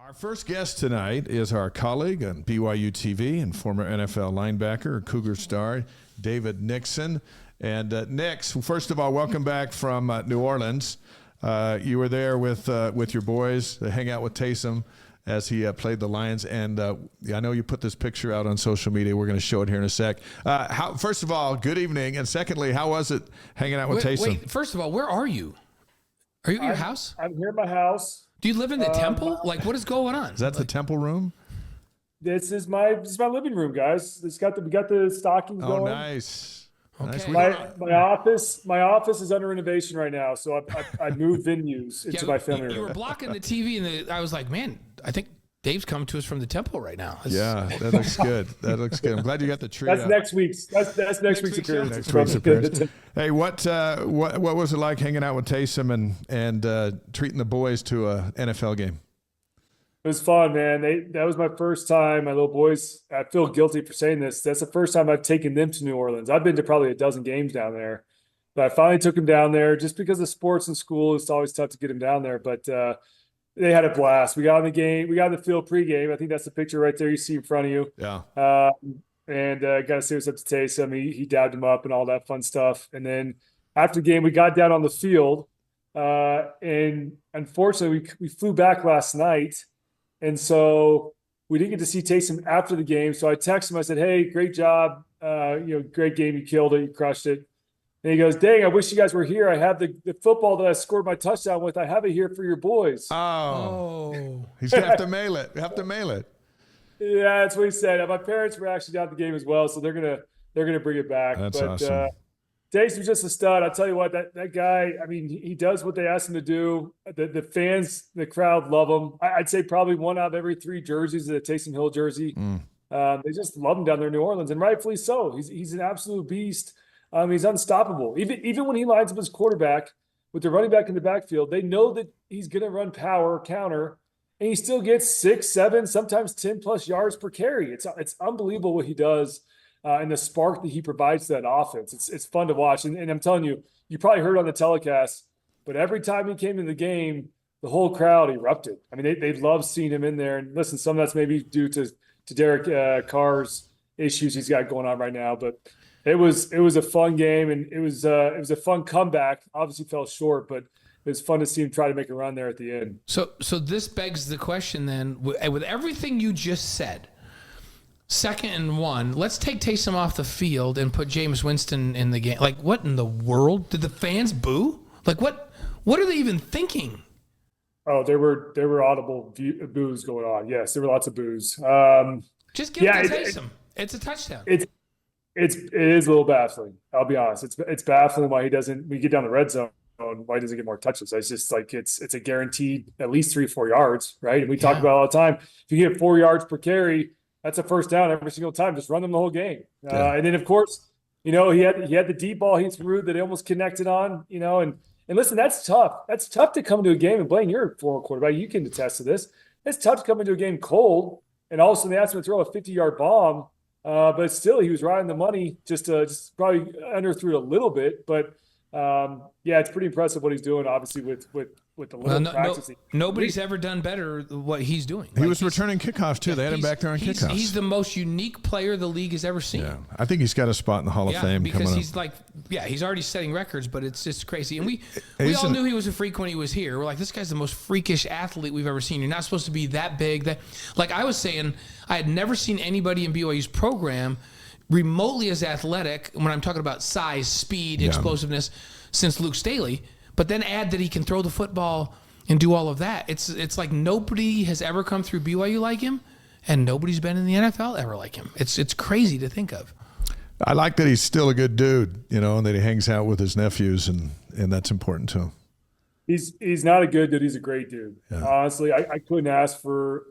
Our first guest tonight is our colleague on BYU TV and former NFL linebacker, Cougar star, David Nixon. And Nix, first of all, welcome back from New Orleans. You were there with your boys to hang out with Taysom as he played the Lions. And I know you put this picture out on social media. We're going to show it here in a sec. First of all, good evening. And secondly, how was it hanging out with Taysom? Wait, first of all, where are you? Are you at your house? I'm here at my house. Do you live in the temple? Like, what is going on? Is that the temple room? This is my living room, guys. We got the stockings going. Oh, nice. Okay. Nice. My office is under renovation right now, so I moved venues into my family You room. were blocking the TV, and I was like, man, I think Dave's coming to us from the temple right now. Yeah, that looks good. That looks good. I'm glad you got the tree. That's out. next week's. That's next week's appearance. Next week's appearance. Hey, what was it like hanging out with Taysom and treating the boys to a NFL game? It was fun, man. That was my first time. My little boys, I feel guilty for saying this. That's the first time I've taken them to New Orleans. I've been to probably a dozen games down there, but I finally took them down there just because of sports and school. It's always tough to get them down there, but they had a blast. We got on the game. We got on the field pregame. I think that's the picture right there you see in front of you. Yeah. And got to say what's up to Taysom. He dabbed him up and all that fun stuff. And then after the game, we got down on the field. And unfortunately, we flew back last night. And so we didn't get to see Taysom after the game. So I texted him. I said, hey, great job. Great game. You killed it. You crushed it. And he goes, dang, I wish you guys were here. I have the football that I scored my touchdown with. I have it here for your boys. Oh. He's going to have to mail it. Yeah, that's what he said. My parents were actually down at the game as well, so they're gonna bring it back. That's awesome. Taysom's just a stud. I'll tell you what, that guy, I mean, he does what they ask him to do. The fans, the crowd love him. I'd say probably one out of every 3 jerseys is a Taysom Hill jersey. They just love him down there in New Orleans, and rightfully so. He's an absolute beast. He's unstoppable. Even when he lines up his quarterback with the running back in the backfield, they know that he's going to run power, counter, and he still gets 6, 7, sometimes 10+ yards per carry. It's unbelievable what he does. And the spark that he provides to that offense. It's fun to watch. And I'm telling you, you probably heard on the telecast, but every time he came in the game, the whole crowd erupted. I mean, they love seeing him in there. And listen, some of that's maybe due to Derek Carr's issues he's got going on right now. But it was a fun game, and it was a fun comeback. Obviously fell short, but it was fun to see him try to make a run there at the end. So this begs the question then, with everything you just said, 2nd and 1, let's take Taysom off the field and put Jameis Winston in the game. Like, what in the world? Did the fans boo? Like, what are they even thinking? Oh, there were audible boos going on. Yes, there were lots of boos. Just give it to Taysom. It's a touchdown. It is a little baffling. I'll be honest. It's baffling why he doesn't. We get down the red zone. Why he doesn't get more touches? It's just like it's a guaranteed at least 3-4 yards, right? And we talk about it all the time. If you get 4 yards per carry, that's a first down every single time. Just run them the whole game. And then, of course, he had the deep ball he threw that he almost connected on, and listen, that's tough. That's tough to come into a game. And Blaine, you're a former quarterback. You can attest to this. It's tough to come into a game cold, and all of a sudden they asked him to throw a 50-yard bomb. But still, he was right on the money. Just probably underthrew it a little bit. But, it's pretty impressive what he's doing, obviously, with the little practice. Nobody's ever done better what he's doing. He was returning kickoffs, too. They had him back there on kickoffs. He's the most unique player the league has ever seen. Yeah, I think he's got a spot in the Hall of Fame because coming he's up. he's already setting records, but it's just crazy. And we all knew he was a freak when he was here. We're like, this guy's the most freakish athlete we've ever seen. You're not supposed to be that big. Like I was saying, I had never seen anybody in BYU's program remotely as athletic, when I'm talking about size, speed, explosiveness, since Luke Staley. But then add that he can throw the football and do all of that. It's like nobody has ever come through BYU like him, and nobody's been in the NFL ever like him. It's crazy to think of. I like that he's still a good dude, and that he hangs out with his nephews, and that's important to him. He's not a good dude. He's a great dude. Yeah. Honestly, I couldn't ask for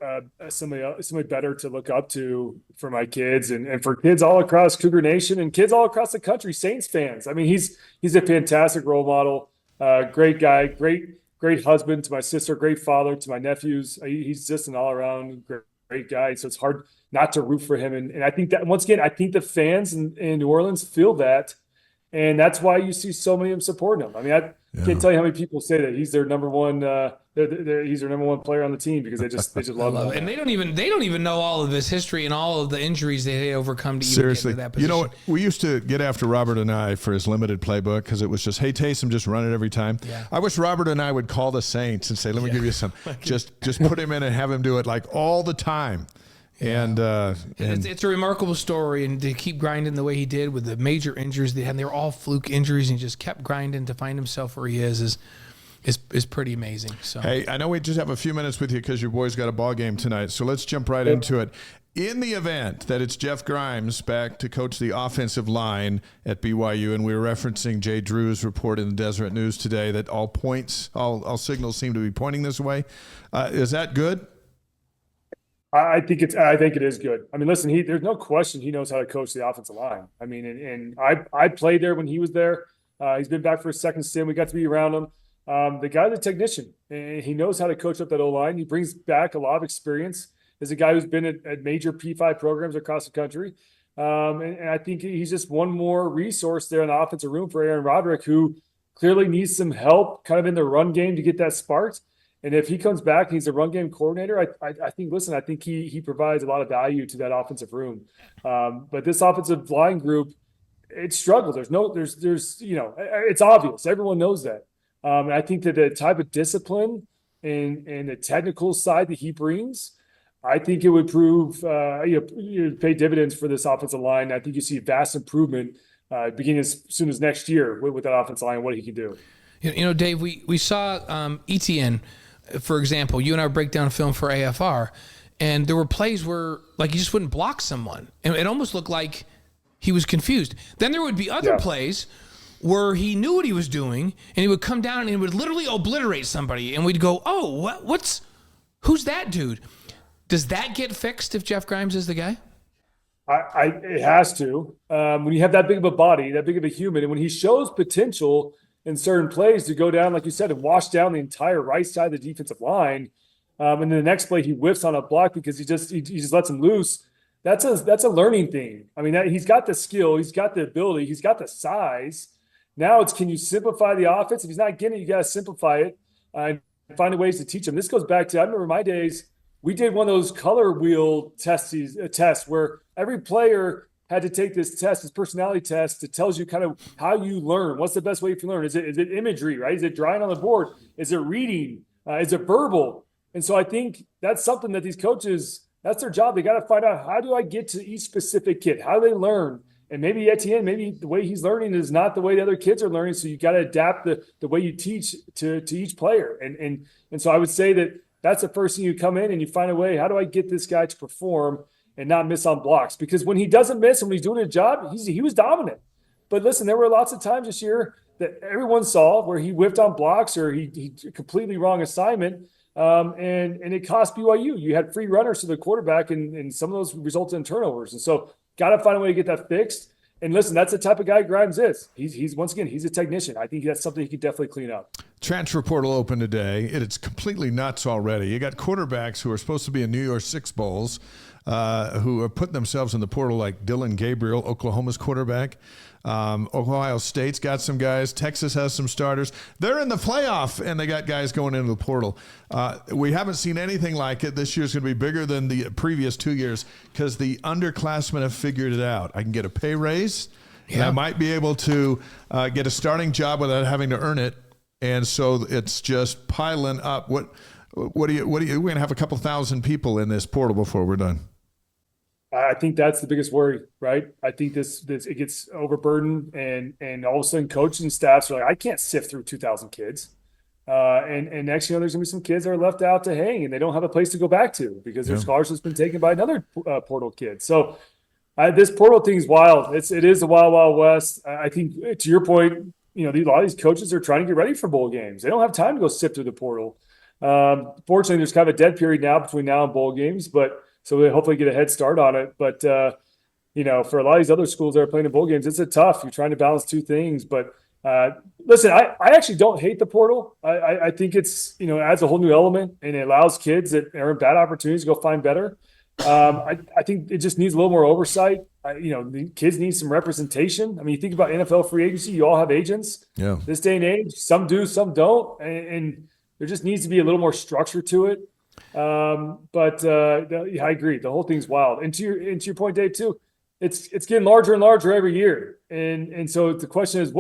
somebody better to look up to for my kids and for kids all across Cougar Nation and kids all across the country, Saints fans. I mean, he's a fantastic role model, great guy, great husband to my sister, great father to my nephews. He's just an all-around great guy. So it's hard not to root for him. And I think that, once again, I think the fans in New Orleans feel that. And that's why you see so many of them supporting him. I mean, I can't tell you how many people say that he's their number one. He's their number one player on the team because they just love him. And they don't even know all of his history and all of the injuries they overcome to Seriously. even get into that position. You know what? We used to get after Robert and I for his limited playbook because it was just, hey, Taysom, just run it every time. Yeah. I wish Robert and I would call the Saints and say, let me give you some. Just put him in and have him do it like all the time. And it's a remarkable story, and to keep grinding the way he did with the major injuries they had, and they were all fluke injuries, and he just kept grinding to find himself where he is pretty amazing. So hey, I know we just have a few minutes with you because your boys got a ball game tonight, so let's jump right into it. In the event that it's Jeff Grimes back to coach the offensive line at BYU, and we were referencing Jay Drew's report in the Deseret News today that all signals seem to be pointing this way. Is that good? I think it is good. I mean, listen, there's no question he knows how to coach the offensive line. I mean, and I played there when he was there. He's been back for a second stint. We got to be around him. The guy's a technician, and he knows how to coach up that O-line. He brings back a lot of experience as a guy who's been at major P5 programs across the country. And I think he's just one more resource there in the offensive room for Aaron Roderick, who clearly needs some help kind of in the run game to get that spark. And if he comes back and he's a run game coordinator, I think he provides a lot of value to that offensive room. But this offensive line group, it struggles. It's obvious. Everyone knows that. And I think that the type of discipline and the technical side that he brings, I think it would prove pay dividends for this offensive line. I think you see vast improvement beginning as soon as next year with that offensive line, what he can do. Dave, we saw ETN. For example, you and I break down film for AFR, and there were plays where like he just wouldn't block someone, and it almost looked like he was confused. Then there would be other plays where he knew what he was doing, and he would come down and he would literally obliterate somebody, and we'd go, "Oh, who's that dude?" Does that get fixed if Jeff Grimes is the guy? It has to. When you have that big of a body, that big of a human, and when he shows potential in certain plays to go down, like you said, and wash down the entire right side of the defensive line. And then the next play he whiffs on a block because he just lets him loose. That's a learning thing. I mean, he's got the skill, he's got the ability, he's got the size. Now it's, can you simplify the offense? If he's not getting it, you got to simplify it and find ways to teach him. This goes back to, I remember my days, we did one of those color wheel tests where every player had to take this test, this personality test that tells you kind of how you learn. What's the best way to learn? Is it imagery, right? Is it drawing on the board? Is it reading? Is it verbal? And so I think that's something that these coaches, that's their job. They got to find out, how do I get to each specific kid? How do they learn? And maybe Etienne, maybe the way he's learning is not the way the other kids are learning. So you got to adapt the way you teach to each player. And so I would say that that's the first thing. You come in and you find a way, how do I get this guy to perform and not miss on blocks? Because when he doesn't miss and when he's doing a job, he was dominant. But listen, there were lots of times this year that everyone saw where he whiffed on blocks or he completely wrong assignment, and it cost BYU. You had free runners to the quarterback, and some of those resulted in turnovers. And so got to find a way to get that fixed. And listen, that's the type of guy Grimes is. He's once again, he's a technician. I think that's something he can definitely clean up. Transfer portal open today. It's completely nuts already. You got quarterbacks who are supposed to be in New Year's Six Bowls, who are putting themselves in the portal, like Dylan Gabriel, Oklahoma's quarterback. Ohio State's got some guys. Texas has some starters. They're in the playoff, and they got guys going into the portal. We haven't seen anything like it. This year's going to be bigger than the previous 2 years because the underclassmen have figured it out. I can get a pay raise, and I might be able to get a starting job without having to earn it. And so it's just we're going to have a couple thousand people in this portal before we're done. I think that's the biggest worry, right? I think this it gets overburdened, and all of a sudden coaches and staffs are like, I can't sift through 2,000 kids. And next, there's going to be some kids that are left out to hang, and they don't have a place to go back to because their scholarship's been taken by another portal kid. So this portal thing is wild. It is the wild, wild west. I think to your point, a lot of these coaches are trying to get ready for bowl games. They don't have time to go sift through the portal. Fortunately, there's kind of a dead period now between now and bowl games, so they hopefully get a head start on it. But, for a lot of these other schools that are playing in bowl games, it's tough. You're trying to balance two things. But listen, I actually don't hate the portal. I think it's, adds a whole new element, and it allows kids that are in bad opportunities to go find better. I think it just needs a little more oversight. The kids need some representation. I mean, you think about NFL free agency, you all have agents. Yeah. This day and age, some do, some don't. And there just needs to be a little more structure to it. Yeah, I agree. The whole thing's wild. And to your point, Dave, too, it's getting larger and larger every year. And so the question is,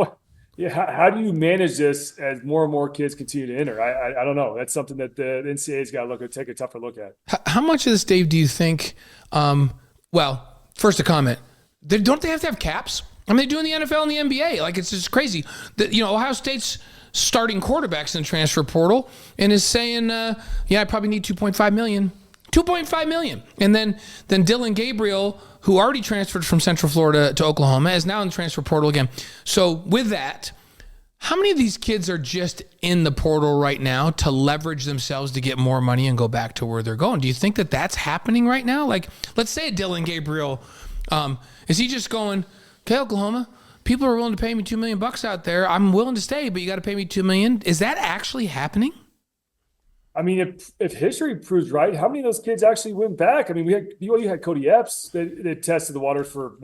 how do you manage this as more and more kids continue to enter? I don't know. That's something that the NCAA's got to take a tougher look at. How much of this, Dave, do you think? First a comment. Don't they have to have caps? I mean, they do in the NFL and the NBA. Like, it's just crazy. Ohio State's starting quarterbacks in the transfer portal and is saying, I probably need $2.5 million. $2.5 million. And then Dylan Gabriel, who already transferred from Central Florida to Oklahoma, is now in the transfer portal again. So with that, how many of these kids are just in the portal right now to leverage themselves to get more money and go back to where they're going? Do you think that that's happening right now? Like, let's say Dylan Gabriel, is he just going, okay, Oklahoma, people are willing to pay me $2 million out there. I'm willing to stay, but you got to pay me $2 million. Is that actually happening? I mean, if history proves right, how many of those kids actually went back? I mean, BYU had Cody Epps that tested the water for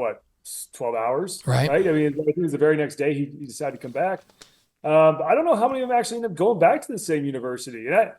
12 hours, right? I mean, I think it was the very next day he decided to come back. But I don't know how many of them actually end up going back to the same university. And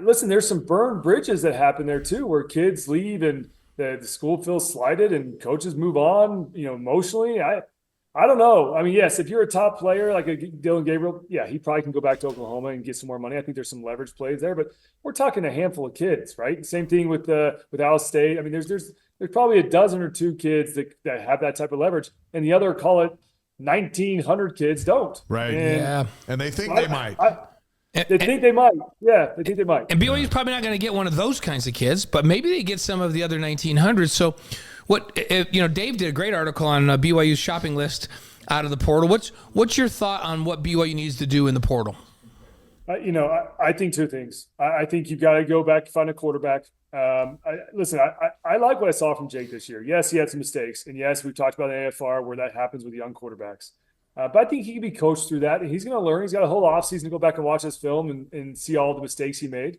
listen, there's some burned bridges that happen there too, where kids leave and the school feels slighted and coaches move on, emotionally. I don't know. I mean, yes, if you're a top player like a Dylan Gabriel, yeah, he probably can go back to Oklahoma and get some more money. I think there's some leverage plays there, but we're talking a handful of kids, right? Same thing with Al State. I mean, there's probably a dozen or two kids that have that type of leverage, and the other, call it 1,900 kids, don't. Right. And they think they might. They think they might. Yeah, they think they might. And BYU's probably not going to get one of those kinds of kids, but maybe they get some of the other 1,900. So Dave did a great article on BYU's shopping list out of the portal. What's your thought on what BYU needs to do in the portal? I think two things. I think you've got to go back and find a quarterback. I like what I saw from Jake this year. Yes, he had some mistakes. And yes, we've talked about AFR where that happens with young quarterbacks. But I think he can be coached through that. And he's going to learn. He's got a whole offseason to go back and watch this film and see all the mistakes he made.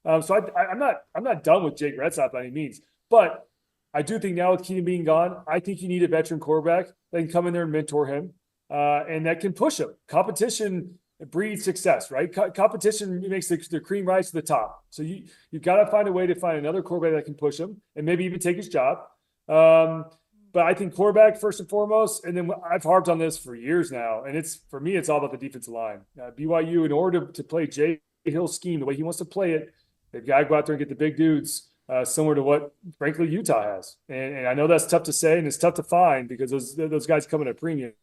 So I'm not done with Jake Retzlaff by any means. But I do think now with Keenan being gone, I think you need a veteran quarterback that can come in there and mentor him and that can push him. Competition breeds success, right? Competition makes the cream rise to the top. So you've got to find a way to find another quarterback that can push him and maybe even take his job. But I think quarterback first and foremost, and then I've harped on this for years now, and for me, it's all about the defensive line. BYU, in order to play Jay Hill's scheme the way he wants to play it, they've got to go out there and get the big dudes, similar to what, frankly, Utah has. And I know that's tough to say, and it's tough to find because those guys come at a premium.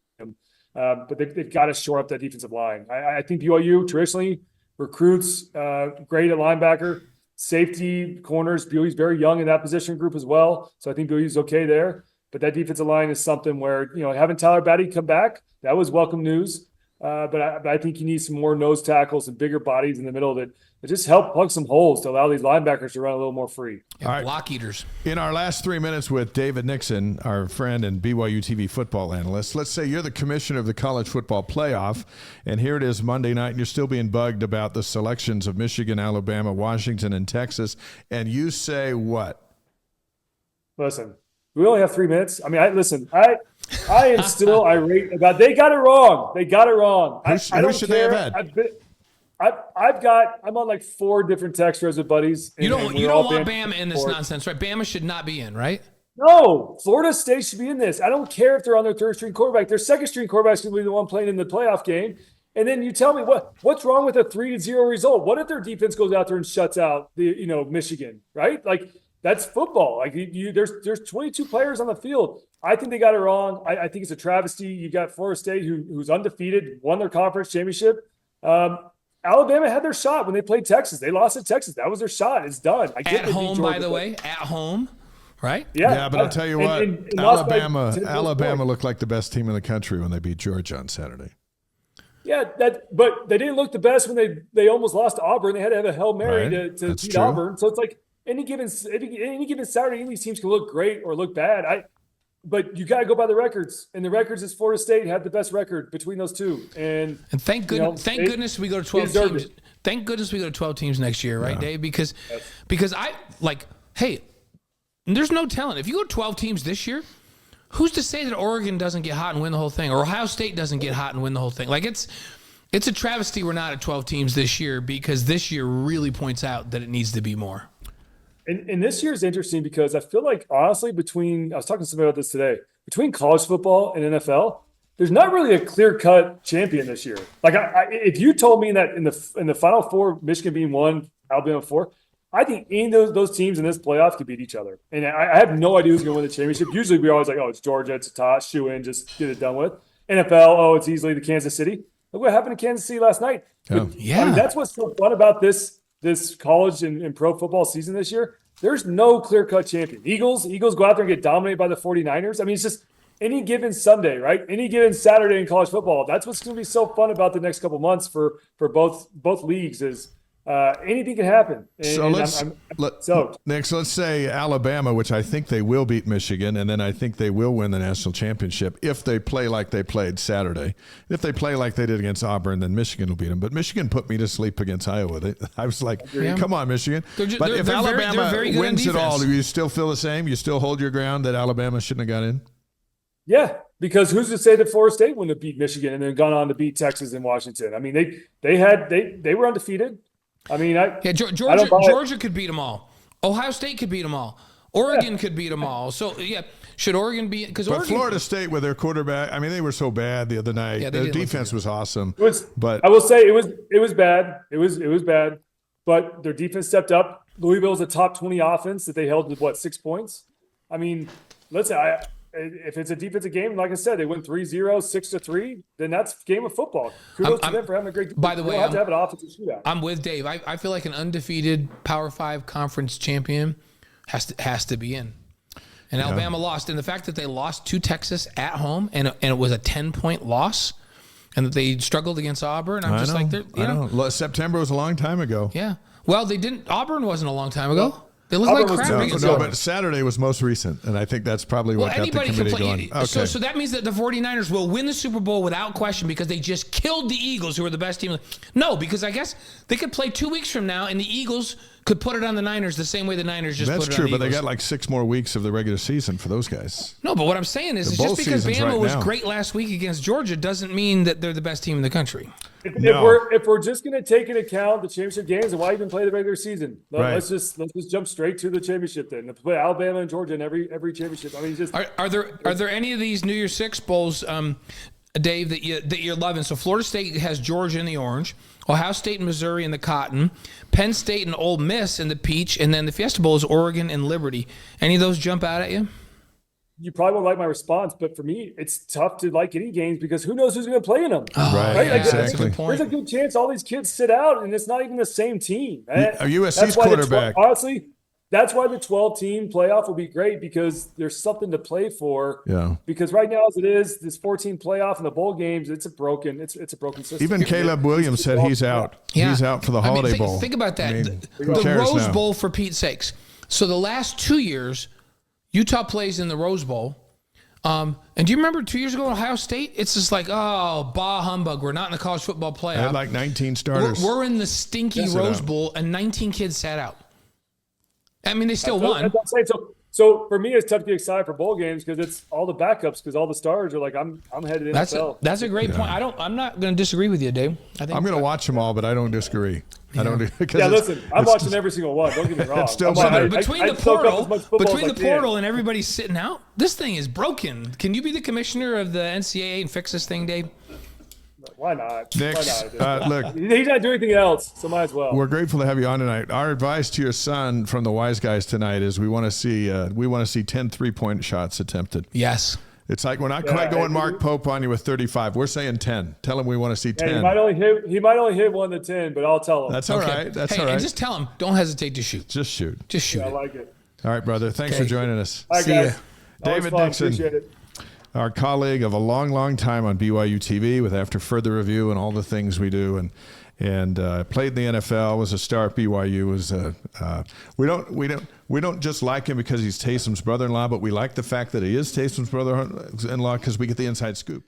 But they've got to shore up that defensive line. I think BYU traditionally recruits great at linebacker, safety, corners. BYU's very young in that position group as well. So I think BYU's okay there. But that defensive line is something where, having Tyler Batty come back, that was welcome news. But I think you need some more nose tackles and bigger bodies in the middle that just help plug some holes to allow these linebackers to run a little more free. All right. Block eaters. In our last 3 minutes with David Nixon, our friend and BYU TV football analyst, let's say you're the commissioner of the college football playoff, and here it is Monday night, and you're still being bugged about the selections of Michigan, Alabama, Washington, and Texas, and you say what? Listen. We only have 3 minutes. I mean, I am still irate about they got it wrong. They got it wrong. Who should they have had? I'm on like 4 different text threads with buddies. You don't want Bama in this nonsense, right? Bama should not be in, right? No, Florida State should be in this. I don't care if they're on their third string quarterback. Their second string quarterback is going to be the one playing in the playoff game. And then you tell me what's wrong with a 3-0 result? What if their defense goes out there and shuts out Michigan, right? Like, that's football. Like there's 22 players on the field. I think they got it wrong. I think it's a travesty. You got Florida State who's undefeated, won their conference championship. Alabama had their shot when they played Texas. They lost at Texas. That was their shot. It's done. At home, by the way. At home, right? Yeah, but I'll tell you what. Alabama looked like the best team in the country when they beat Georgia on Saturday. Yeah, but they didn't look the best when they almost lost to Auburn. They had to have a Hail Mary to beat true. Auburn. So it's like, any given Saturday, any of these teams can look great or look bad. But you got to go by the records, and the records is Florida State had the best record between those two. And thank goodness we go to 12 teams. Thank goodness we go to 12 teams next year, right, Dave? Because I like, hey, there's no telling. If you go 12 teams this year, who's to say that Oregon doesn't get hot and win the whole thing, or Ohio State doesn't get hot and win the whole thing? Like, it's a travesty we're not at 12 teams this year, because this year really points out that it needs to be more. And this year is interesting because I feel like, honestly, I was talking to somebody about this today, between college football and NFL, there's not really a clear-cut champion this year. Like, if you told me that in the Final Four, Michigan being 1, Alabama 4, I think any of those teams in this playoff could beat each other. And I have no idea who's going to win the championship. Usually we always like, oh, it's Georgia, it's a toss, shoe in, just get it done with. NFL, oh, it's easily the Kansas City. Look what happened to Kansas City last night. Yeah. I mean, that's what's so fun about this college and pro football season this year. There's no clear-cut champion. Eagles go out there and get dominated by the 49ers. I mean, it's just any given Sunday, right? Any given Saturday in college football. That's what's going to be so fun about the next couple months for both leagues is anything can happen. Next, let's say Alabama, which I think they will beat Michigan, and then I think they will win the national championship if they play like they played Saturday. If they play like they did against Auburn, then Michigan will beat them. But Michigan put me to sleep against Iowa. I was like, come on, Michigan. But if Alabama wins it all, do you still feel the same? You still hold your ground that Alabama shouldn't have got in? Yeah, because who's to say that Florida State wouldn't have beat Michigan and then gone on to beat Texas and Washington? I mean, they were undefeated. I mean, Georgia could beat them all. Ohio State could beat them all. Oregon could beat them all. So, yeah, should Oregon be – because Florida State with their quarterback, I mean, they were so bad the other night. Yeah, their defense was awesome. I will say it was bad. It was bad, but their defense stepped up. Louisville's a top 20 offense that they held to, 6 points? I mean, if it's a defensive game, like I said, they win 3-0, 6-3, then that's game of football. Kudos to them for having a great game. By the way, have to have an offensive shootout. I'm with Dave. I feel like an undefeated Power 5 conference champion has to be in. And Alabama lost. And the fact that they lost to Texas at home and it was a 10-point loss and that they struggled against Auburn, September was a long time ago. Yeah. Well, they didn't. Auburn wasn't a long time ago. They look like crap. No, but Saturday was most recent, and I think that's probably what got the committee going. Okay. So that means that the 49ers will win the Super Bowl without question because they just killed the Eagles, who are the best team. No, because I guess they could play 2 weeks from now, and the Eagles could put it on the Niners the same way the Niners just put it on the Eagles. That's true, but they got like 6 more weeks of the regular season for those guys. No, but what I'm saying is just because Bama was great last week against Georgia doesn't mean that they're the best team in the country. If we're just going to take into account the championship games, then why even play the regular season? Let's just jump straight to the championship then. Play Alabama and Georgia in every championship. I mean, are there any of these New Year's Six bowls, Dave, that you're loving? So Florida State has Georgia in the orange, Ohio State and Missouri in the cotton, Penn State and Ole Miss in the peach, and then the Fiesta Bowl is Oregon and Liberty. Any of those jump out at you? You probably won't like my response, but for me, it's tough to like any games because who knows who's going to play in them. Right? Yeah, exactly. That's a good point. There's a good chance all these kids sit out, and it's not even the same team. USC's quarterback. Honestly, that's why the 12-team playoff will be great because there's something to play for. Yeah. Because right now, as it is, this 14 playoff and the bowl games, it's a broken system. Even Caleb Williams said he's out. Yeah. He's out for the Holiday Bowl. Think about that. I mean, the Rose Bowl, for Pete's sakes. So the last 2 years, Utah plays in the Rose Bowl. And do you remember 2 years ago, Ohio State? It's just like, bah humbug. We're not in the college football playoff. I had like 19 starters. We're in the stinky Rose Bowl, and 19 kids sat out. I mean, they still won. So for me, it's tough to get excited for bowl games because it's all the backups because all the stars are like, I'm headed in NFL. That's a great point. I'm not going to disagree with you, Dave. I'm going to watch them all, but I don't disagree. Yeah. Listen, I'm watching every single one. Don't get me wrong. Between the portal and everybody sitting out, this thing is broken. Can you be the commissioner of the NCAA and fix this thing, Dave? Why not? Look, he's not doing anything else, so might as well. We're grateful to have you on tonight. Our advice to your son from the Wise Guys tonight is we want to see 10 3-point shots attempted. Yes. It's like we're not quite going Mark Pope on you with 35. We're saying 10. Tell him we want to see 10. He might only hit 1 to 10, but I'll tell him. That's all right. That's all right. And just tell him, don't hesitate to shoot. Just shoot. I like it. All right, brother. Thanks for joining us. All right, guys. David Nixon. Appreciate it. Our colleague of a long, long time on BYU TV with After Further Review and all the things we do, and played in the NFL, was a star at BYU. We don't just like him because he's Taysom's brother-in-law, but we like the fact that he is Taysom's brother-in-law because we get the inside scoop.